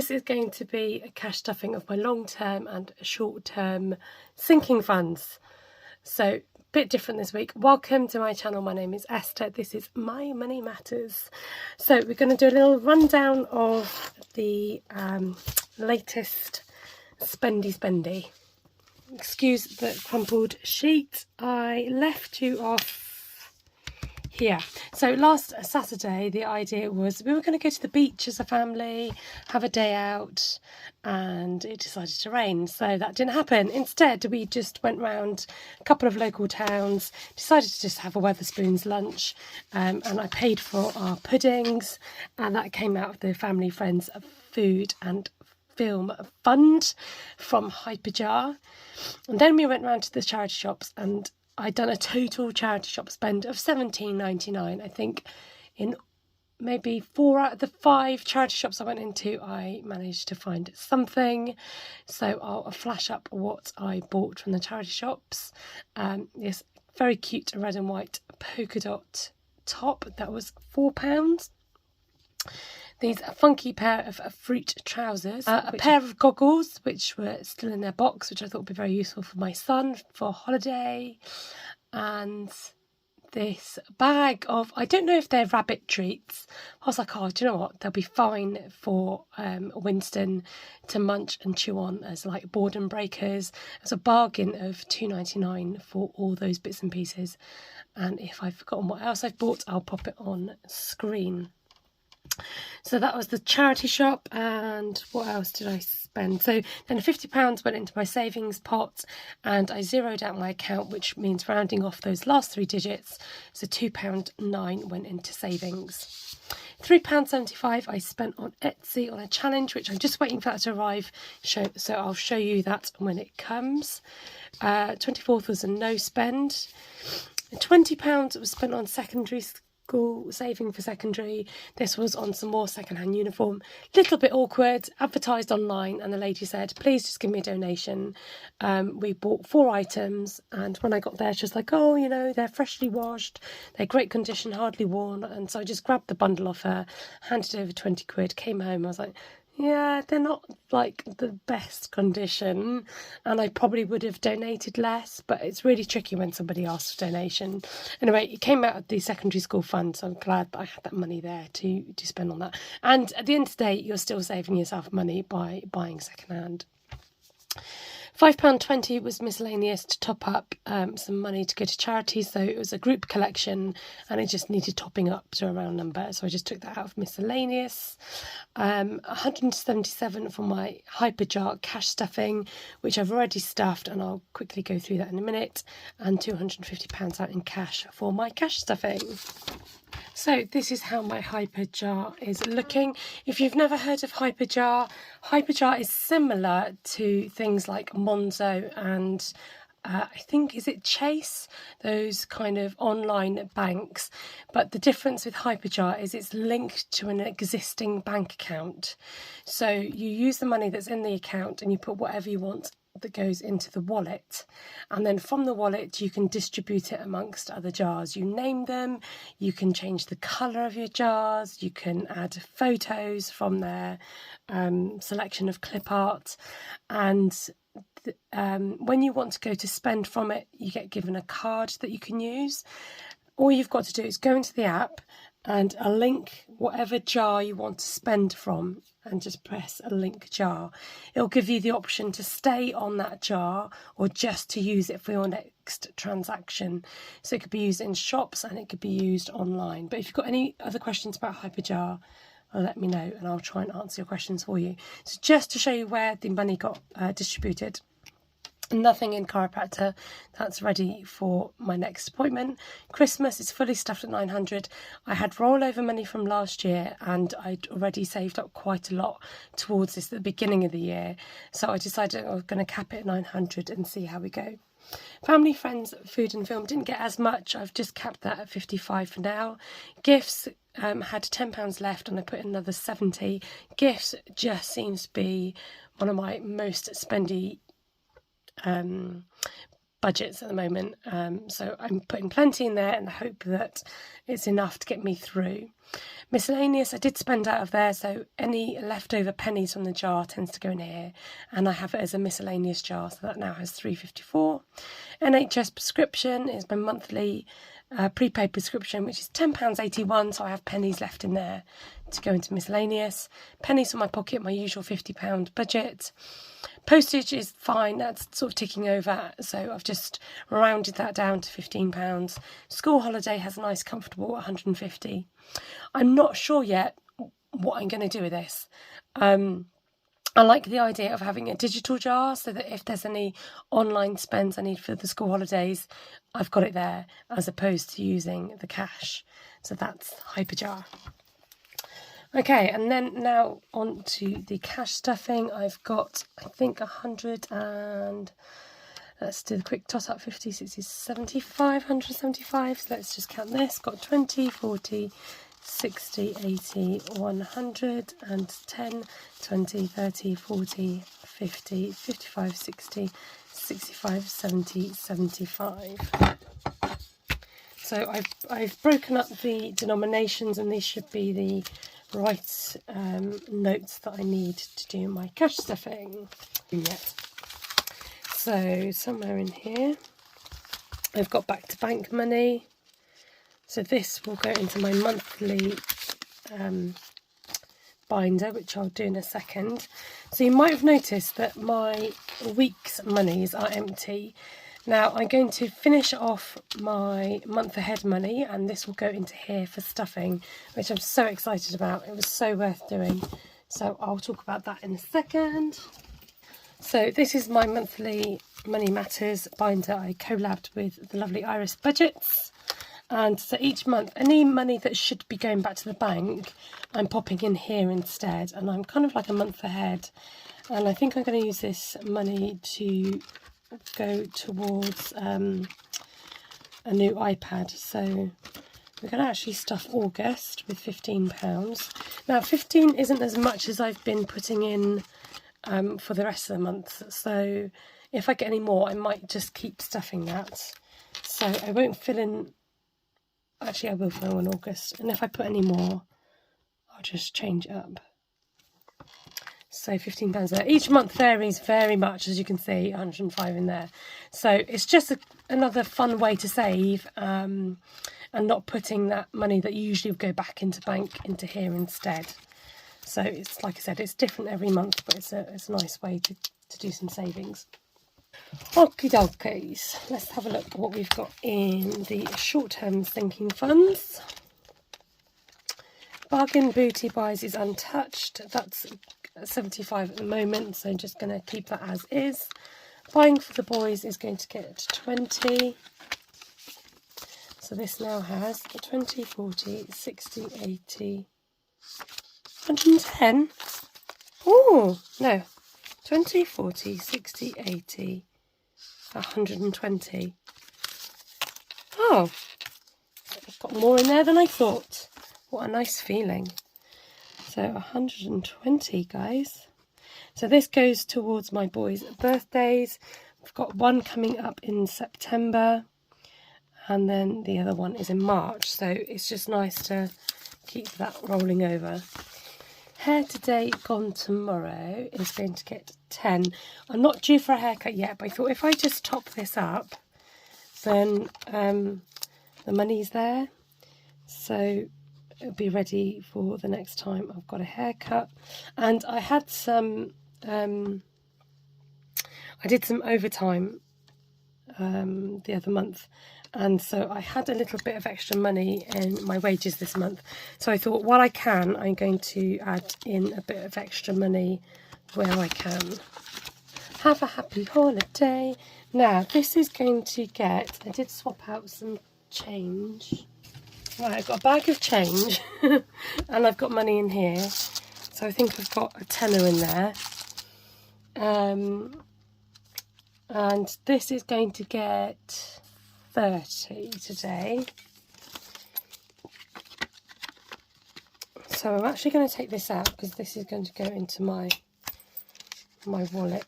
this is going to be a cash stuffing of my long-term and short-term sinking funds. So, a bit different this week. Welcome to my channel. My name is Esther. This is My Money Matters. So we're going to do a little rundown of the latest spendy. Excuse the crumpled sheet. I left you off here. So last Saturday the idea was we were going to go to the beach as a family, have a day out, and it decided to rain, so that didn't happen. Instead we just went round a couple of local towns, decided to just have a Wetherspoons lunch, and I paid for our puddings, and that came out of the Family Friends Food and Film Fund from HyperJar. And then we went round to the charity shops, and I'd done a total charity shop spend of £17.99. I think in maybe 4 out of the 5 charity shops I went into, I managed to find something. So I'll flash up what I bought from the charity shops. This very cute red and white polka dot top, that was £4. These funky pair of fruit trousers, a pair of goggles which were still in their box, which I thought would be very useful for my son for holiday, and this bag of, I don't know if they're rabbit treats. I was like, oh, do you know what, they'll be fine for Winston to munch and chew on as like boredom breakers. It was a bargain of £2.99 for all those bits and pieces, and if I've forgotten what else I've bought, I'll pop it on screen. So that was the charity shop, and what else did I spend? So then £50 went into my savings pot, and I zeroed out my account, which means rounding off those last 3 digits. So £2.09 went into savings. £3.75 I spent on Etsy on a challenge, which I'm just waiting for that to arrive. So I'll show you that when it comes. 24th was a no spend. £20 was spent on secondary school saving for secondary. This was on some more second-hand uniform. Little bit awkward, advertised online, and the lady said, please just give me a donation. We bought 4 items, and when I got there she was like, oh, you know, they're freshly washed, they're great condition, hardly worn. And so I just grabbed the bundle off her, handed over 20 quid, came home. I was like, yeah, they're not like the best condition, and I probably would have donated less, but it's really tricky when somebody asks for donation. Anyway, it came out of the secondary school fund, so I'm glad that I had that money there to spend on that. And at the end of the day, you're still saving yourself money by buying secondhand. £5.20 was miscellaneous to top up some money to go to charity. So it was a group collection and it just needed topping up to a round number. So I just took that out of miscellaneous. 177 for my HyperJar cash stuffing, which I've already stuffed, and I'll quickly go through that in a minute. And £250 out in cash for my cash stuffing. So this is how my HyperJar is looking. If you've never heard of HyperJar, HyperJar is similar to things like Monzo and I think, is it Chase? Those kind of online banks. But the difference with HyperJar is it's linked to an existing bank account. So you use the money that's in the account and you put whatever you want that goes into the wallet, and then from the wallet you can distribute it amongst other jars. You name them, you can change the colour of your jars, you can add photos from their selection of clip art, and when you want to go to spend from it, you get given a card that you can use. All you've got to do is go into the app and a link whatever jar you want to spend from, and just press a link jar. It'll give you the option to stay on that jar or just to use it for your next transaction. So it could be used in shops and it could be used online. But if you've got any other questions about HyperJar, let me know and I'll try and answer your questions for you. So just to show you where the money got distributed. Nothing in chiropractor, that's ready for my next appointment. Christmas is fully stuffed at 900. I had rollover money from last year and I'd already saved up quite a lot towards this at the beginning of the year, so I decided I was going to cap it at 900 and see how we go. Family, Friends, Food and Film didn't get as much. I've just capped that at 55 for now. Gifts had £10 left and I put in another 70. Gifts just seems to be one of my most spendy budgets at the moment, so I'm putting plenty in there in the hope that it's enough to get me through. Miscellaneous, I did spend out of there, so any leftover pennies from the jar tends to go in here, and I have it as a miscellaneous jar, so that now has £3.54. NHS prescription is my monthly prepaid prescription, which is £10.81, so I have pennies left in there to go into miscellaneous. Pennies from my pocket, my usual £50 budget. Postage is fine, that's sort of ticking over, so I've just rounded that down to £15. School holiday has a nice comfortable 150. I'm not sure yet what I'm going to do with this. I like the idea of having a digital jar so that if there's any online spends I need for the school holidays, I've got it there as opposed to using the cash. So that's HyperJar. Okay, and then now on to the cash stuffing. I've got, I think, 100 and... let's do the quick toss up, 50, 60, 75, 175. So let's just count this. Got 20, 40, 60, 80, 100, and 10, 20, 30, 40, 50, 55, 60, 65, 70, 75. So I've broken up the denominations, and these should be the right notes that I need to do my cash stuffing. So somewhere in here I've got back to bank money, so this will go into my monthly binder, which I'll do in a second. So you might have noticed that my week's monies are empty. Now I'm going to finish off my month ahead money, and this will go into here for stuffing, which I'm so excited about. It was so worth doing, so I'll talk about that in a second. So this is my monthly Money Matters binder. I collabed with the lovely Iris Budgets, and so each month any money that should be going back to the bank I'm popping in here instead, and I'm kind of like a month ahead. And I think I'm going to use this money to go towards a new iPad. So we're going to actually stuff August with £15. Now 15 isn't as much as I've been putting in for the rest of the month, so if I get any more I might just keep stuffing that. So I won't fill in, actually I will fill in August, and if I put any more I'll just change it up. So £15 there. Each month varies very much, as you can see, 105 in there. So it's just another fun way to save, and not putting that money that usually would go back into bank into here instead. So it's, like I said, it's different every month, but it's a nice way to do some savings. Okie dokies, let's have a look at what we've got in the short-term sinking funds. Bargain Booty Buys is untouched. That's 75 at the moment, so I'm just going to keep that as is. Buying for the Boys is going to get 20. So this now has 20, 40, 60, 80, 110. Oh, no. 20, 40, 60, 80, 120. Oh, I've got more in there than I thought. What a nice feeling. So 120, guys. So this goes towards my boys' birthdays. We've got one coming up in September, and then the other one is in March. So it's just nice to keep that rolling over. Hair today, gone tomorrow is going to get 10. I'm not due for a haircut yet, but I thought if I just top this up, then the money's there. So it'll be ready for the next time I've got a haircut. And I had some, I did some overtime the other month, and so I had a little bit of extra money in my wages this month. So I thought, while I can, I'm going to add in a bit of extra money where I can. Have a happy holiday. Now, this is going to get, I did swap out some change. Right, I've got a bag of change and I've got money in here. So I think I've got a tenner in there. And this is going to get 30 today. So I'm actually going to take this out because this is going to go into my wallet.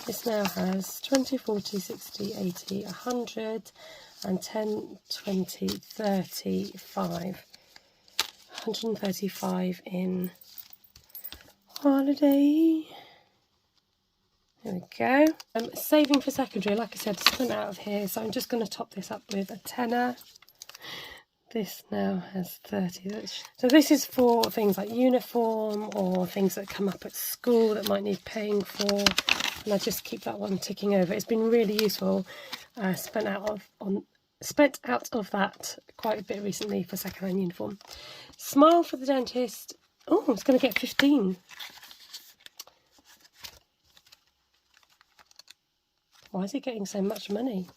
This now has 20, 40, 60, 80, 100, and 10, 20, 35. 135 in holiday. There we go. Saving for secondary, like I said, spent out of here, so I'm just going to top this up with a tenner. This now has 30. So this is for things like uniform or things that come up at school that might need paying for. And I just keep that one ticking over. It's been really useful. Spent out of that quite a bit recently for second-hand uniform. Smile for the dentist. Oh, it's going to get 15. Why is it getting so much money?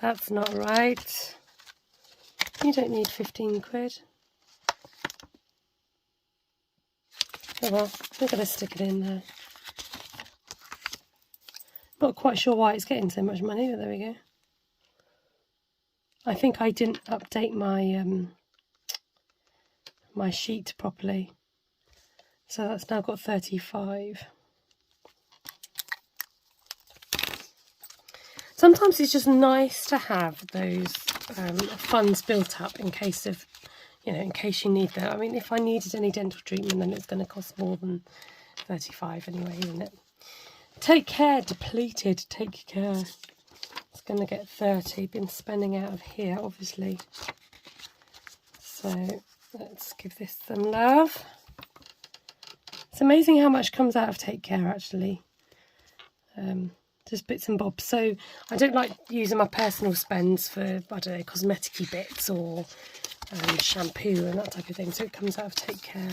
That's not right. You don't need 15 quid. Oh well, I'm going to stick it in there. Not quite sure why it's getting so much money, but there we go. I think I didn't update my my sheet properly. So that's now got 35. Sometimes it's just nice to have those funds built up in case of, in case you need them. I mean, if I needed any dental treatment, then it's going to cost more than 35 anyway, isn't it? Take care, depleted, take care. It's going to get 30. Been spending out of here, obviously. So let's give this some love. It's amazing how much comes out of take care, actually. Just bits and bobs. So I don't like using my personal spends for, I don't know, cosmetic-y bits or shampoo and that type of thing. So it comes out of take care.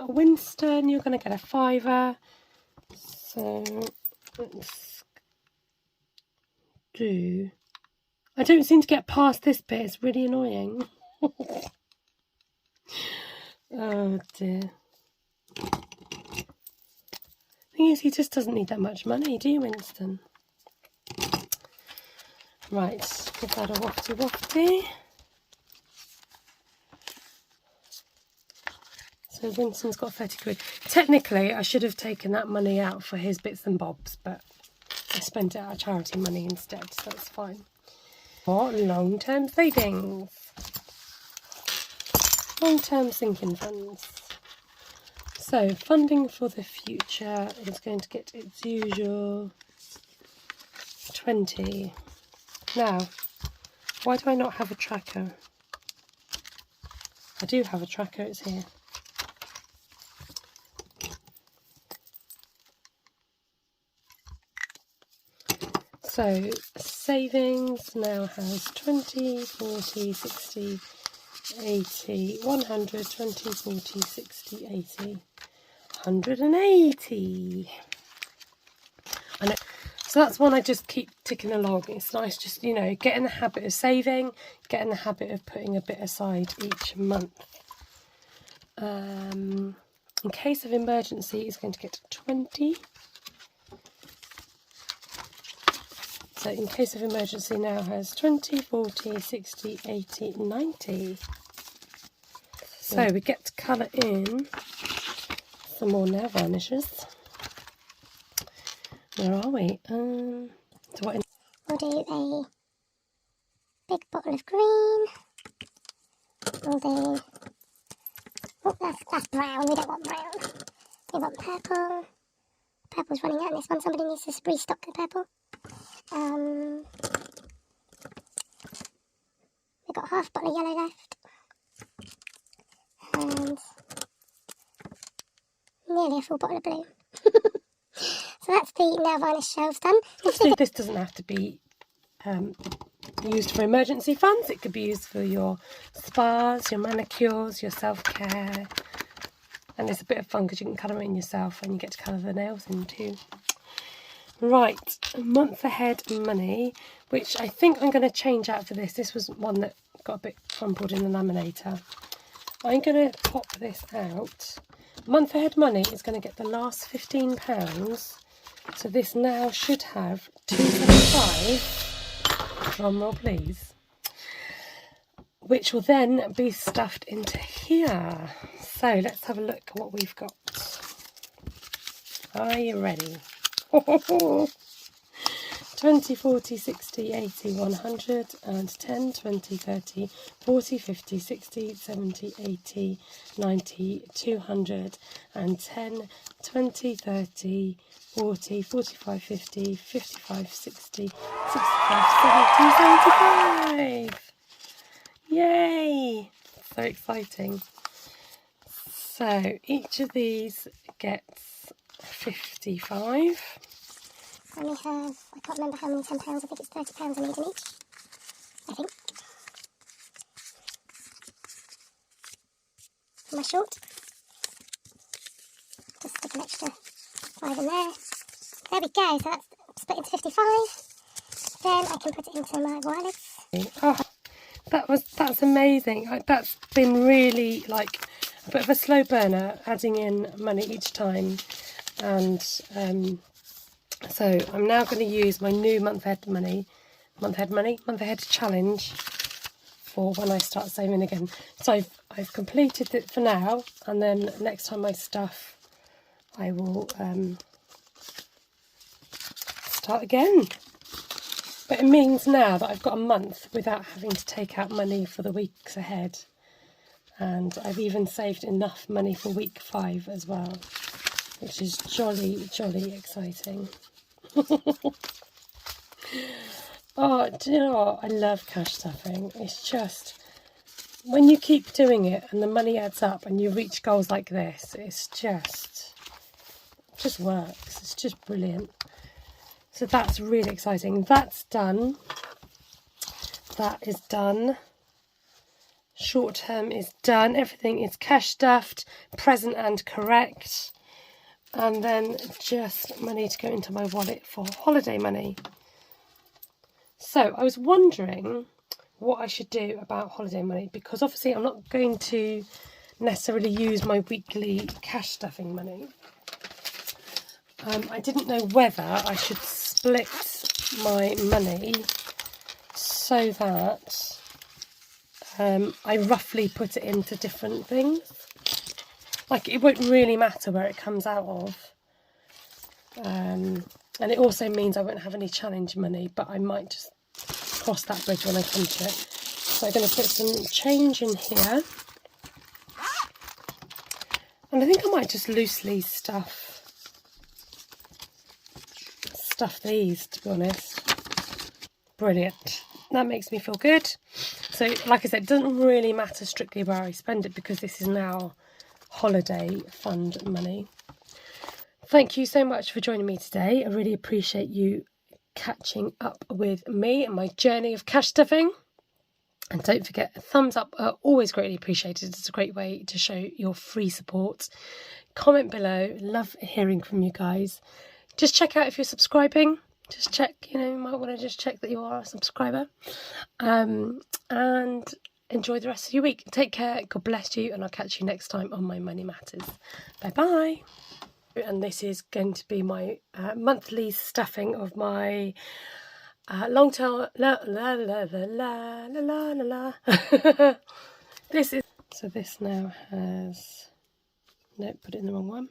Winston, you're going to get a £5. So let's do... I don't seem to get past this bit. It's really annoying. Oh dear. Thing is, he just doesn't need that much money, do you, Winston? Right, give that a wafty. So Winston's got 30 quid. Technically, I should have taken that money out for his bits and bobs, but I spent it out of charity money instead, so that's fine. Or long-term savings. Long-term sinking funds. So, funding for the future is going to get its usual 20. Now, why do I not have a tracker? I do have a tracker, it's here. So, savings now has 20, 40, 60, 80, 100, 20, 40, 60, 80, 180. I know. So that's one I just keep ticking along. It's nice just, get in the habit of saving, get in the habit of putting a bit aside each month. In case of emergency, it's going to get 20. So in case of emergency now has 20, 40, 60, 80, 90. So we get to colour in some more nail varnishes. Where are we? We'll do a big bottle of green. We'll do... Oh, that's brown. We don't want brown. We want purple. Purple's running out in this one. Somebody needs to restock the purple. We've got half a bottle of yellow left. And nearly a full bottle of blue. So that's the nail varnish shelves done. Obviously this doesn't have to be used for emergency funds. It could be used for your spas, your manicures, your self-care. And it's a bit of fun because you can colour it in yourself and you get to colour the nails in too. Right, month ahead money, which I think I'm going to change out for this. This was one that got a bit crumpled in the laminator. I'm going to pop this out. Month ahead money is going to get the last £15. So this now should have £2.75. Drum roll, please. which will then be stuffed into here. So let's have a look at what we've got. Are you ready? 20, 40, 60, 80, 100, and 10, 20, 30, 40, 50, 60, 70, 80, 90, 200, and 10, 20, 30, 40, 45, 50, 55, 60, 65, 70, 75. Yay! So exciting. So each of these gets 55. I only have, I can't remember how many £10, I think it's £30 I need in each, I think. For my short, just stick an extra 5 in there. There we go, so that's split into 55. Then I can put it into my wallet. Oh, that's amazing. That's been really like a bit of a slow burner, adding in money each time. And so I'm now going to use my new month ahead challenge for when I start saving again. So I've completed it for now, and then next time I stuff, I will start again. But it means now that I've got a month without having to take out money for the weeks ahead, and I've even saved enough money for week 5 as well, which is jolly exciting. Oh, do you know what? I love cash stuffing. It's just, when you keep doing it and the money adds up and you reach goals like this, it just works. It's just brilliant. So that's really exciting. That's done. That is done. Short term is done. Everything is cash stuffed, present and correct. And then just money to go into my wallet for holiday money. So I was wondering what I should do about holiday money, because obviously I'm not going to necessarily use my weekly cash stuffing money. I didn't know whether I should split my money so that I roughly put it into different things. Like, it won't really matter where it comes out of. And it also means I won't have any challenge money, but I might just cross that bridge when I come to it. So I'm going to put some change in here. And I think I might just loosely stuff these, to be honest. Brilliant. That makes me feel good. So, like I said, it doesn't really matter strictly where I spend it, because this is now holiday fund money. Thank you so much for joining me today. I really appreciate you catching up with me and my journey of cash stuffing. And don't forget, thumbs up are always greatly appreciated. It's a great way to show your free support. Comment below. Love hearing from you guys. Just check out if you're subscribing. Just check, you might want to just check that you are a subscriber. And enjoy the rest of your week. Take care. God bless you. And I'll catch you next time on My Money Matters. Bye-bye. And this is going to be my monthly stuffing of my long tail. This is, so this now has, nope, put it in the wrong one.